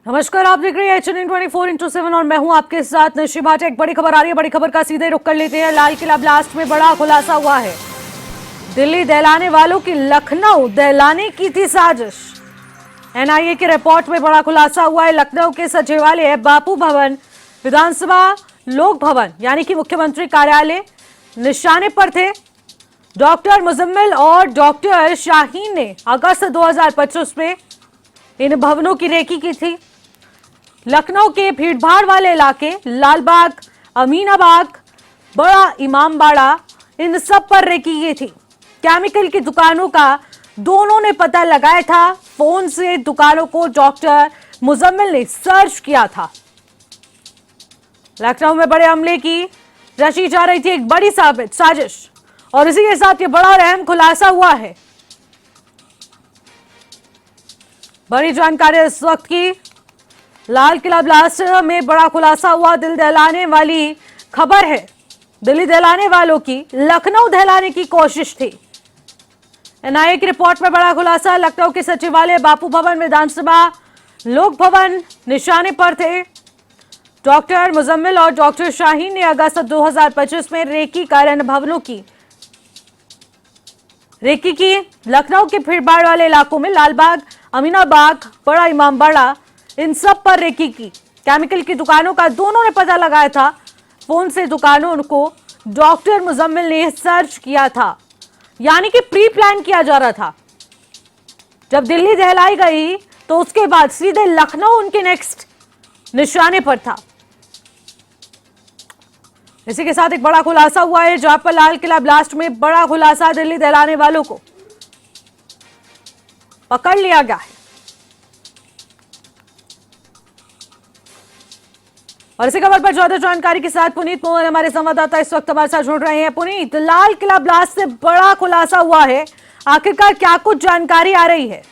नमस्कार, आप देख रहे हैं HN 24/7 और मैं हूं आपके साथ निशी भाटिया। एक बड़ी खबर आ रही है, बड़ी खबर का सीधे रुख कर लेते हैं। लाल किला ब्लास्ट में बड़ा खुलासा हुआ है। दिल्ली दहलाने वालों की लखनऊ दहलाने की थी साजिश। NIA की रिपोर्ट में बड़ा खुलासा हुआ है। लखनऊ के सचिवालय, बापू भवन, विधानसभा, लोक भवन यानी कि मुख्यमंत्री कार्यालय निशाने पर थे। डॉक्टर मुजम्मिल और डॉक्टर शाहीन ने अगस्त 2025 में इन भवनों की रेकी की थी। लखनऊ के भीड़भाड़ वाले इलाके, लालबाग, अमीनाबाग, बड़ा इमामबाड़ा, इन सब पर रेकी की थी। केमिकल की दुकानों का दोनों ने पता लगाया था। फोन से दुकानों को डॉक्टर मुजम्मिल ने सर्च किया था। लखनऊ में बड़े हमले की रची जा रही थी एक बड़ी साजिश, और इसी के साथ ये बड़ा और अहम खुलासा हुआ है। बड़ी जानकारी इस वक्त की, लाल किला ब्लास्ट में बड़ा खुलासा हुआ। दिल दहलाने वाली खबर है। दिल्ली दहलाने वालों की लखनऊ दहलाने की कोशिश थी। NIA की रिपोर्ट में बड़ा खुलासा। लखनऊ के सचिवालय, बापू भवन, विधानसभा, लोक भवन निशाने पर थे। डॉक्टर मुजम्मिल और डॉक्टर शाहीन ने अगस्त 2025 में रेकी कर इन भवनों की रेकी की। लखनऊ के भीड़भाड़ वाले इलाकों में लालबाग, अमीनाबाग, बड़ा इमामबाड़ा, इन सब पर रेकी की। केमिकल की दुकानों का दोनों ने पता लगाया था। फोन से दुकानों को डॉक्टर मुजम्मिल ने सर्च किया था, यानी कि प्री प्लान किया जा रहा था। जब दिल्ली दहलाई गई तो उसके बाद सीधे लखनऊ उनके नेक्स्ट निशाने पर था। इसी के साथ एक बड़ा खुलासा हुआ है, जहां पर लाल किला ब्लास्ट में बड़ा खुलासा, दिल्ली दहलाने वालों को पकड़ लिया गया है। और इसी खबर पर ज्यादा जानकारी के साथ पुनीत मोहन हमारे संवाददाता इस वक्त हमारे साथ जुड़ रहे हैं। पुनीत, लाल किला ब्लास्ट से बड़ा खुलासा हुआ है, आखिरकार क्या कुछ जानकारी आ रही है?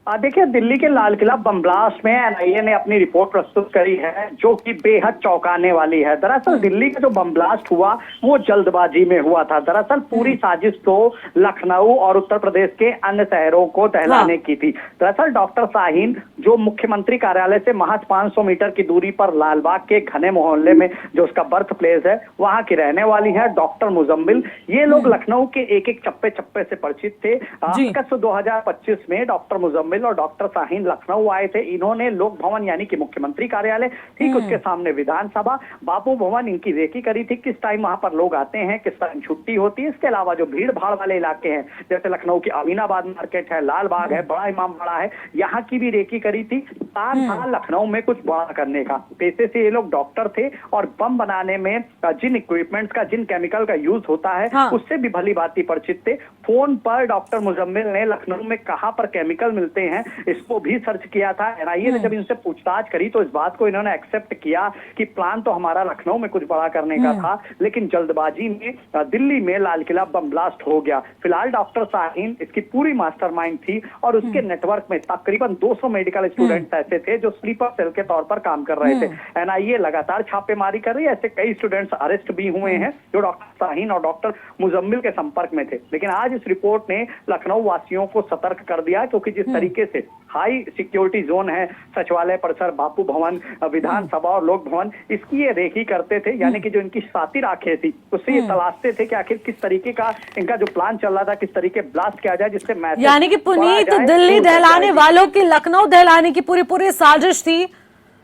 देखिए, दिल्ली के लाल किला बम ब्लास्ट में NIA ने अपनी रिपोर्ट प्रस्तुत करी है, जो कि बेहद चौंकाने वाली है। दरअसल दिल्ली का जो बम ब्लास्ट हुआ वो जल्दबाजी में हुआ था। दरअसल पूरी साजिश तो लखनऊ और उत्तर प्रदेश के अन्य शहरों को दहलाने की थी। दरअसल डॉक्टर शाहीन, जो मुख्यमंत्री कार्यालय से महज 500 मीटर की दूरी पर लालबाग के घने मोहल्ले में जो उसका बर्थ प्लेस है, वहां की रहने वाली है। डॉक्टर मुजम्मिल, ये लोग लखनऊ के एक एक चप्पे चप्पे से परिचित थे। अगस्त 2025 में डॉक्टर मुजम्मिल और डॉक्टर शाहीन लखनऊ आए थे। इन्होंने लोक भवन यानी कि मुख्यमंत्री कार्यालय, ठीक उसके सामने विधानसभा, बापू भवन, इनकी रेकी करी थी। किस टाइम वहां पर लोग आते हैं, किस टाइम छुट्टी होती है। इसके अलावा जो भीड़ भाड़ वाले इलाके हैं, जैसे लखनऊ की अमीनाबाद मार्केट है, लालबाग है, बड़ा इमामबाड़ा है, यहाँ की भी रेकी करी थी। प्लान था लखनऊ में कुछ बड़ा करने का। पैसे से ये लोग डॉक्टर थे और बम बनाने में जिन इक्विपमेंट्स का, जिन केमिकल का यूज होता है, उससे भी भली भांति परिचित थे। फोन पर डॉक्टर मुजम्मिल ने लखनऊ में कहां पर केमिकल मिलते हैं इसको भी सर्च किया था। NIA ने जब इनसे पूछताछ करी तो इस बात को इन्होंने एक्सेप्ट किया कि प्लान तो हमारा लखनऊ में कुछ बड़ा करने का था, लेकिन जल्दबाजी में दिल्ली में लाल किला बम ब्लास्ट हो गया। फिलहाल डॉक्टर शाहीन इसकी पूरी मास्टरमाइंड थी और उसके नेटवर्क में तकरीबन 200 मेडिकल स्टूडेंट्स ऐसे थे जो स्लीपर सेल के तौर पर काम कर रहे थे। NIA लगातार छापेमारी कर रही है। ऐसे कई स्टूडेंट्स अरेस्ट भी हुए हैं जो डॉक्टर शाहीन और डॉक्टर मुजम्मिल के संपर्क में थे। लेकिन आज इस रिपोर्ट ने लखनऊ वासियों को सतर्क कर दिया, क्योंकि जिस तरीके से हाई सिक्योरिटी जोन है सचिवालय परिसर, बापू भवन, विधानसभा और लोक भवन, इसकी ये रेकी करते थे। यानी कि जो इनकी सातिर आंखें थी, उससे ये तलाशते थे कि आखिर किस तरीके का इनका जो प्लान चल रहा था, किस तरीके ब्लास्ट किया जाए जिससे मैसेज, यानी कि पुनीत, दिल्ली दहलाने वालों की लखनऊ दहलाने की पूरी साजिश थी,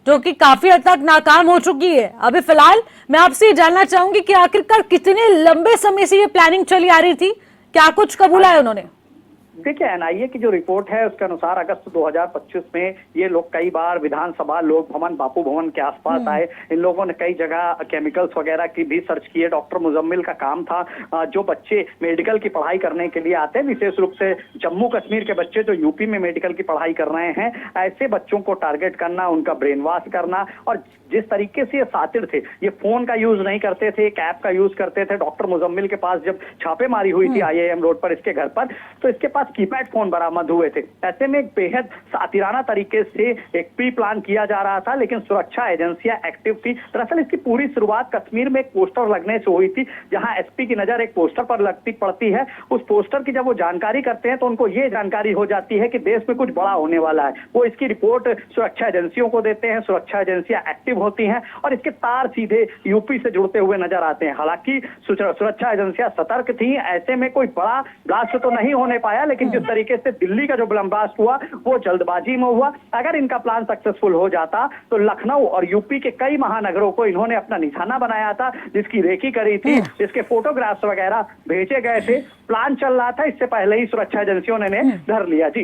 जो कि काफी हद तक नाकाम हो चुकी है। अभी फिलहाल मैं आपसे जानना चाहूंगी कि आखिरकार कितने लंबे समय से ये प्लानिंग चली आ रही थी, क्या कुछ कबूला है उन्होंने? देखिए, NIA की जो रिपोर्ट है उसके अनुसार अगस्त 2025 में ये लोग कई बार विधानसभा, लोक भवन, बापू भवन के आसपास आए। इन लोगों ने कई जगह केमिकल्स वगैरह की भी सर्च किए। डॉक्टर मुजम्मिल का काम था, जो बच्चे मेडिकल की पढ़ाई करने के लिए आते हैं, विशेष रूप से जम्मू कश्मीर के बच्चे जो यूपी में मेडिकल की पढ़ाई कर रहे हैं, ऐसे बच्चों को टारगेट करना, उनका ब्रेन वॉश करना। और जिस तरीके से ये सातिर थे, ये फोन का यूज नहीं करते थे, एक ऐप का यूज करते थे। डॉक्टर मुजम्मिल के पास जब छापेमारी हुई थी IIM रोड पर इसके घर पर, तो इसके पास पास कीपैड फोन बरामद हुए थे। ऐसे में एक बेहद सातिराना तरीके से एक प्री प्लान किया जा रहा था, लेकिन सुरक्षा एजेंसियां एक्टिव थी। दरअसल इसकी पूरी शुरुआत कश्मीर में एक पोस्टर लगने से हुई थी, जहां एसपी की नजर एक पोस्टर पर पड़ती है। उस पोस्टर की जब वो जानकारी करते हैं तो उनको ये जानकारी हो जाती है कि देश में कुछ बड़ा होने वाला है। वो इसकी रिपोर्ट सुरक्षा एजेंसियों को देते हैं, सुरक्षा एजेंसियां एक्टिव होती हैं और इसके तार सीधे यूपी से जुड़ते हुए नजर आते हैं। हालांकि सुरक्षा एजेंसियां सतर्क थी, ऐसे में कोई बड़ा ब्लास्ट तो नहीं होने पाया, लेकिन जिस तरीके से दिल्ली का जो ब्लास्ट हुआ वो जल्दबाजी में हुआ। अगर इनका प्लान सक्सेसफुल हो जाता तो लखनऊ और यूपी के कई महानगरों को इन्होंने अपना निशाना बनाया था, जिसकी रेकी करी थी, इसके फोटोग्राफ्स वगैरह भेजे गए थे, प्लान चल रहा था। इससे पहले ही सुरक्षा एजेंसियों ने धर लिया। जी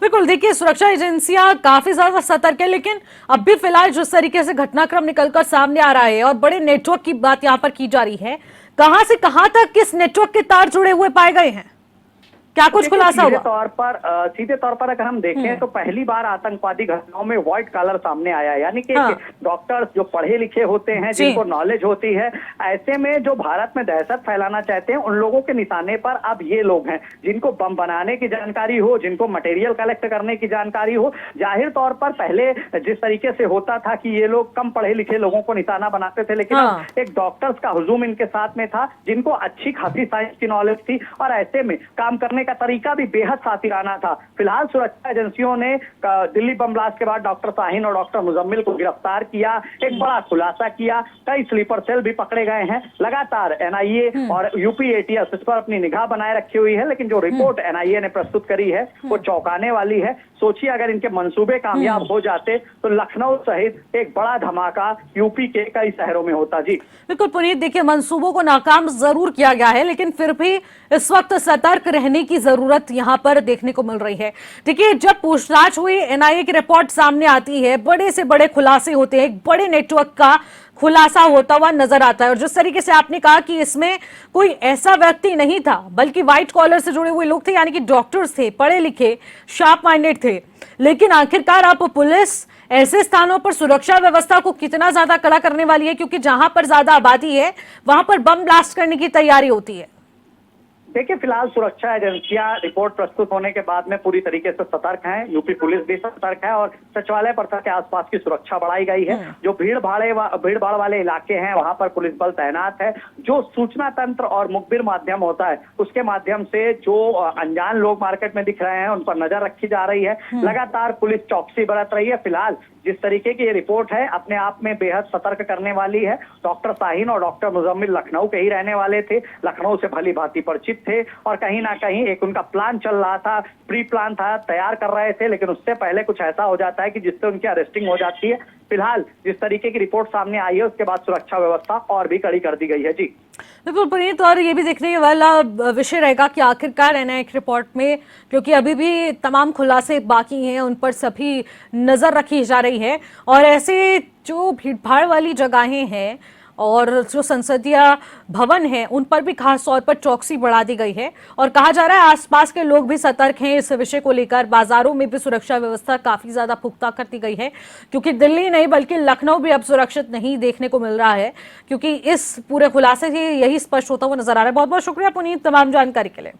बिल्कुल, देखिए सुरक्षा एजेंसियां काफी ज्यादा सतर्क है, लेकिन अब भी फिलहाल जिस तरीके से घटनाक्रम निकलकर सामने आ रहा है और बड़े नेटवर्क की बात यहां पर की जा रही है, कहां से कहां तक किस नेटवर्क के तार जुड़े हुए पाए गए हैं, क्या कुछ खुलासा हुआ? सीधे तौर पर अगर हम देखें तो पहली बार आतंकवादी घटनाओं में व्हाइट कॉलर सामने आया है, यानी कि डॉक्टर्स जो पढ़े लिखे होते हैं, जिनको नॉलेज होती है, ऐसे में जो भारत में दहशत फैलाना चाहते हैं उन लोगों के निशाने पर अब ये लोग हैं, जिनको बम बनाने की जानकारी हो, जिनको मटेरियल कलेक्ट करने की जानकारी हो। जाहिर तौर पर पहले जिस तरीके से होता था कि ये लोग कम पढ़े लिखे लोगों को निशाना बनाते थे, लेकिन अब एक डॉक्टर्स का हुजूम इनके साथ में था, जिनको अच्छी खासी साइंस की नॉलेज थी और ऐसे में काम करने का तरीका भी बेहद सातिराना था। फिलहाल सुरक्षा एजेंसियों ने दिल्ली बम ब्लास्ट के बाद डॉक्टर शाहीन और डॉक्टर मुजम्मिल को गिरफ्तार किया, एक बड़ा खुलासा किया, कई स्लीपर सेल भी पकड़े गए हैं। लगातार एनआईए और यूपी एटीएस इस पर अपनी निगाह बनाए रखी हुई है, लेकिन जो रिपोर्ट एनआईए ने प्रस्तुत करी है वो चौंकाने वाली है। सोचिए अगर इनके मंसूबे कामयाब हो जाते तो लखनऊ सहित एक बड़ा धमाका यूपी के कई शहरों में होता। जी बिल्कुल पुनीत, देखिए मंसूबों को नाकाम जरूर किया गया है, लेकिन फिर भी इस वक्त सतर्क रहने की जरूरत यहां पर देखने को मिल रही है। देखिए जब पूछताछ हुई, एनआईए की रिपोर्ट सामने आती है, बड़े से बड़े खुलासे होते हैं, एक बड़े नेटवर्क का खुलासा होता हुआ नजर आता है। और जिस तरीके से आपने कहा कि इसमें कोई ऐसा व्यक्ति नहीं था, बल्कि व्हाइट कॉलर से जुड़े हुए लोग थे, यानी कि डॉक्टर्स थे, पढ़े लिखे, शार्प माइंडेड थे। लेकिन आखिरकार आप पुलिस ऐसे स्थानों पर सुरक्षा व्यवस्था को कितना ज्यादा कड़ा करने वाली है, क्योंकि जहां पर ज्यादा आबादी है वहां पर बम ब्लास्ट करने की तैयारी होती है। देखिए फिलहाल सुरक्षा एजेंसियां रिपोर्ट प्रस्तुत होने के बाद में पूरी तरीके से सतर्क हैं, यूपी पुलिस भी सतर्क है और सचिवालय परिसर के आसपास की सुरक्षा बढ़ाई गई है। जो भीड़ भाड़ वाले इलाके हैं वहां पर पुलिस बल तैनात है। जो सूचना तंत्र और मुखबिर माध्यम होता है उसके माध्यम से जो अनजान लोग मार्केट में दिख रहे हैं उन पर नजर रखी जा रही है। लगातार पुलिस चौकसी बरत रही है। फिलहाल जिस तरीके की ये रिपोर्ट है अपने आप में बेहद सतर्क करने वाली है। डॉक्टर शाहीन और डॉक्टर मुजम्मिल लखनऊ के ही रहने वाले थे, लखनऊ से भली भांति परिचित थे और कहीं ना कहीं एक उनका प्लान चल रहा था, प्री प्लान था, तैयार कर रहे थे, लेकिन उससे पहले कुछ ऐसा हो जाता है कि जिससे उनकी अरेस्टिंग हो जाती है। फिलहाल जिस तरीके की रिपोर्ट सामने आई है उसके बाद सुरक्षा व्यवस्था और भी कड़ी कर दी गई है। जी बिल्कुल पुनीत, और ये भी देखने वाला विषय रहेगा कि आखिरकार एनआईए की रिपोर्ट में, क्योंकि अभी भी तमाम खुलासे बाकी हैं, उन पर सभी नजर रखी जा रही है। और ऐसे जो भीड़भाड़ वाली जगहें हैं और जो संसदीय भवन है उन पर भी खास तौर पर चौकसी बढ़ा दी गई है और कहा जा रहा है आसपास के लोग भी सतर्क हैं इस विषय को लेकर। बाजारों में भी सुरक्षा व्यवस्था काफी ज्यादा पुख्ता कर दी गई है, क्योंकि दिल्ली नहीं बल्कि लखनऊ भी अब सुरक्षित नहीं देखने को मिल रहा है, क्योंकि इस पूरे खुलासे से यही स्पष्ट होता हुआ नजर आ रहा है। बहुत बहुत शुक्रिया पुनीत तमाम जानकारी के लिए।